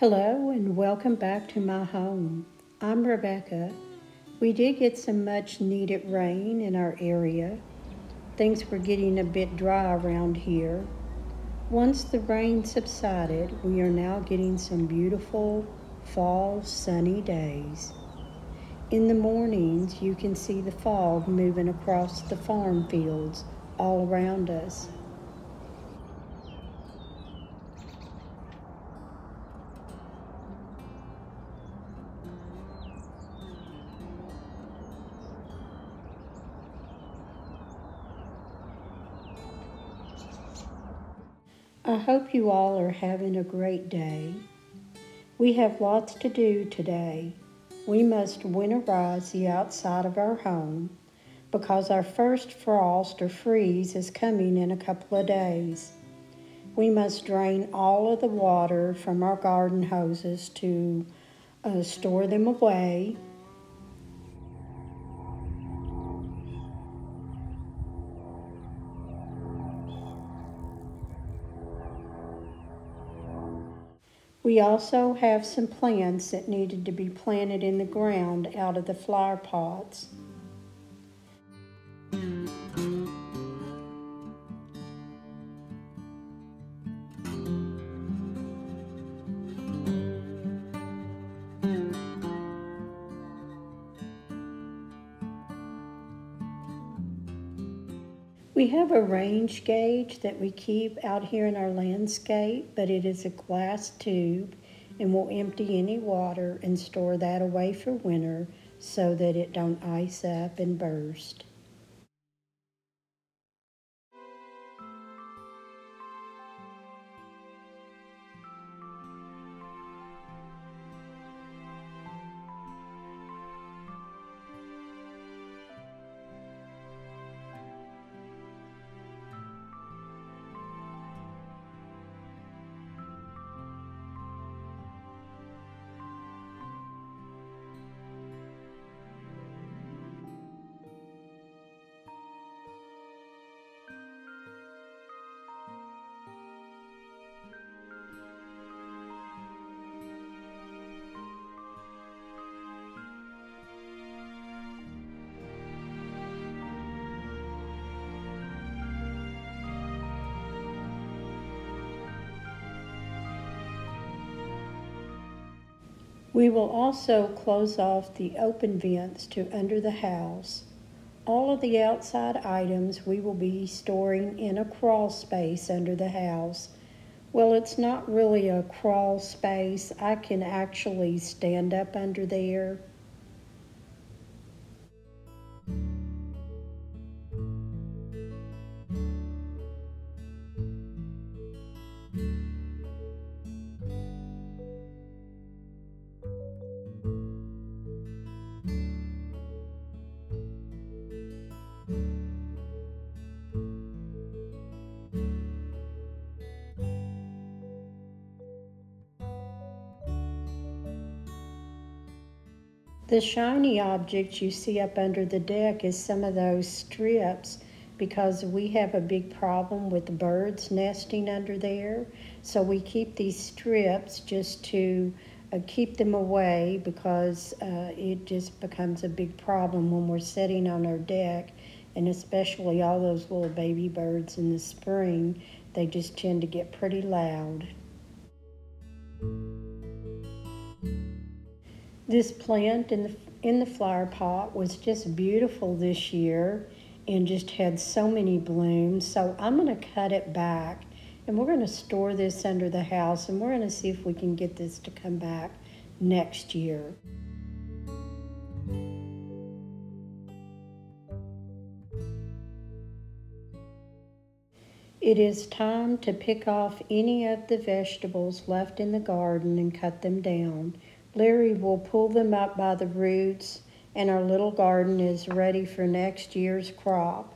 Hello and welcome back to my home. I'm Rebecca. We did get some much needed rain in our area. Things were getting a bit dry around here. Once the rain subsided, we are now getting some beautiful fall sunny days. In the mornings, you can see the fog moving across the farm fields all around us. I hope you all are having a great day. We have lots to do today. We must winterize the outside of our home because our first frost or freeze is coming in a couple of days. We must drain all of the water from our garden hoses to store them away. We also have some plants that needed to be planted in the ground out of the flower pots. We have a range gauge that we keep out here in our landscape, but it is a glass tube and we'll empty any water and store that away for winter so that it don't ice up and burst. We will also close off the open vents to under the house. All of the outside items we will be storing in a crawl space under the house. Well, it's not really a crawl space. I can actually stand up under there. The shiny objects you see up under the deck is some of those strips because we have a big problem with birds nesting under there. So we keep these strips just to keep them away because it just becomes a big problem when we're sitting on our deck, and especially all those little baby birds in the spring, they just tend to get pretty loud. This plant in the flower pot was just beautiful this year and just had so many blooms. So I'm going to cut it back and we're going to store this under the house and we're going to see if we can get this to come back next year. It is time to pick off any of the vegetables left in the garden and cut them down. Larry will pull them up by the roots and our little garden is ready for next year's crop.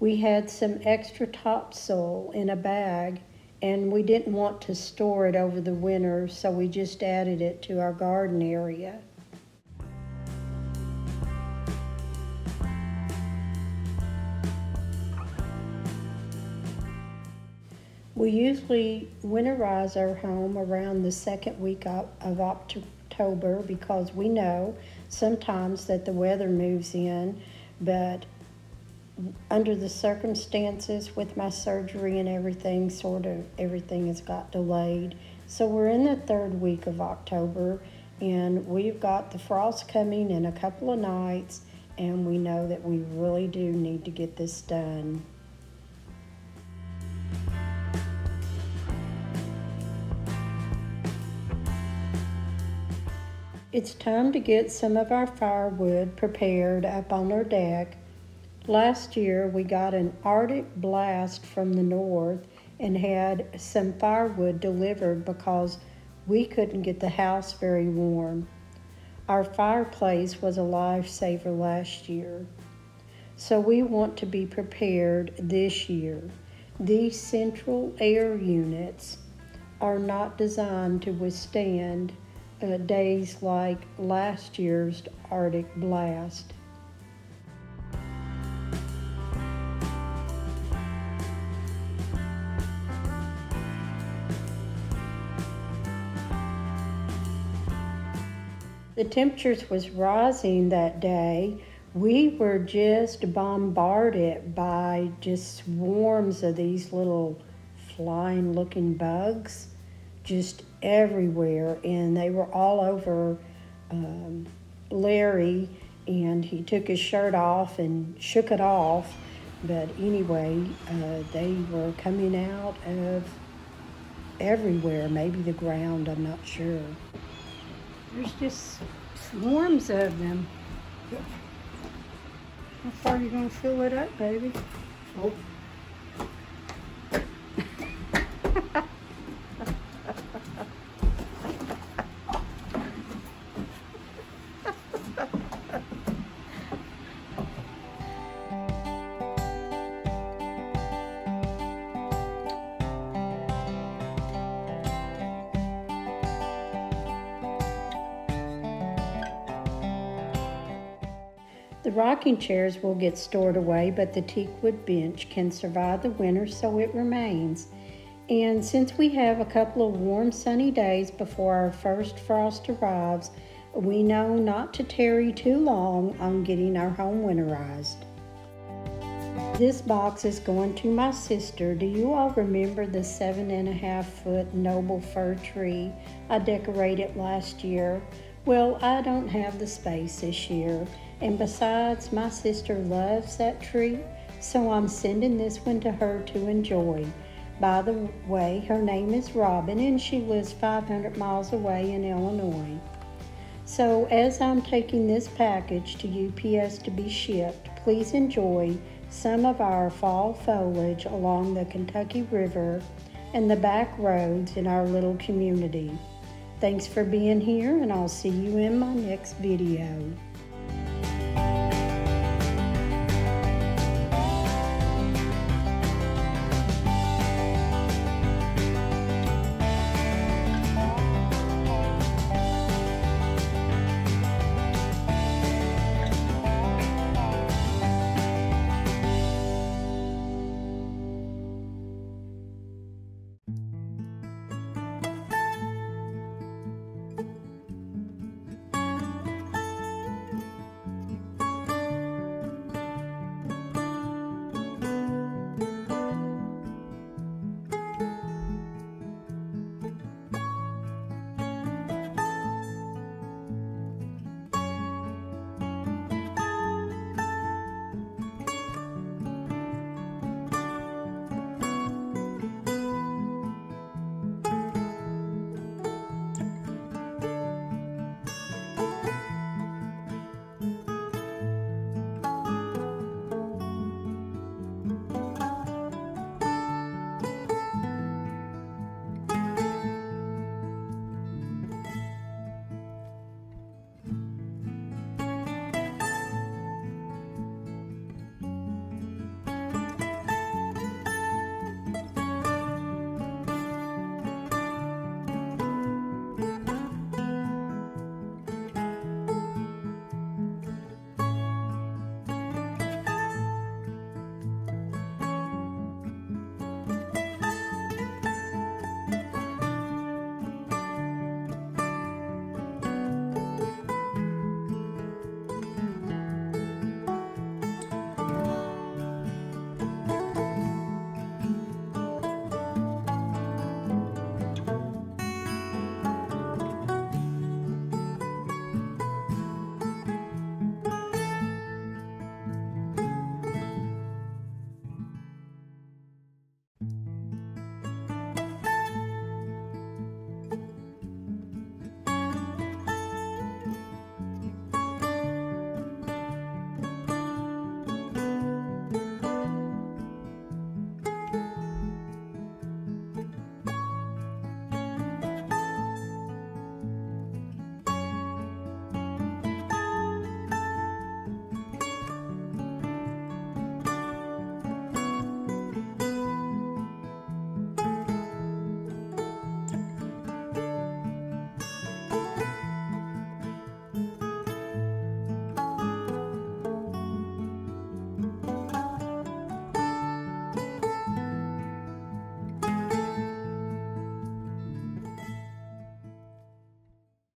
We had some extra topsoil in a bag, and we didn't want to store it over the winter, so we just added it to our garden area. We usually winterize our home around the second week of October because we know sometimes that the weather moves in, but under the circumstances with my surgery and everything, everything has got delayed. So we're in the third week of October, and we've got the frost coming in a couple of nights, and we know that we really do need to get this done. It's time to get some of our firewood prepared up on our deck. Last year we got an Arctic blast from the north and had some firewood delivered because we couldn't get the house very warm. Our fireplace was a lifesaver last year. So we want to be prepared this year. These central air units are not designed to withstand days like last year's Arctic blast. The temperatures was rising that day. We were just bombarded by just swarms of these little flying looking bugs just everywhere, and they were all over Larry, and he took his shirt off and shook it off. But anyway, they were coming out of everywhere, maybe the ground, I'm not sure. There's just swarms of them. How far are you gonna fill it up, baby? Oh. The rocking chairs will get stored away, but the teakwood bench can survive the winter, so it remains. And since we have a couple of warm, sunny days before our first frost arrives, we know not to tarry too long on getting our home winterized. This box is going to my sister. Do you all remember the 7.5-foot noble fir tree I decorated last year? Well, I don't have the space this year. And besides, my sister loves that tree, so I'm sending this one to her to enjoy. By the way, her name is Robin, and she lives 500 miles away in Illinois. So as I'm taking this package to UPS to be shipped, please enjoy some of our fall foliage along the Kentucky River and the back roads in our little community. Thanks for being here, and I'll see you in my next video.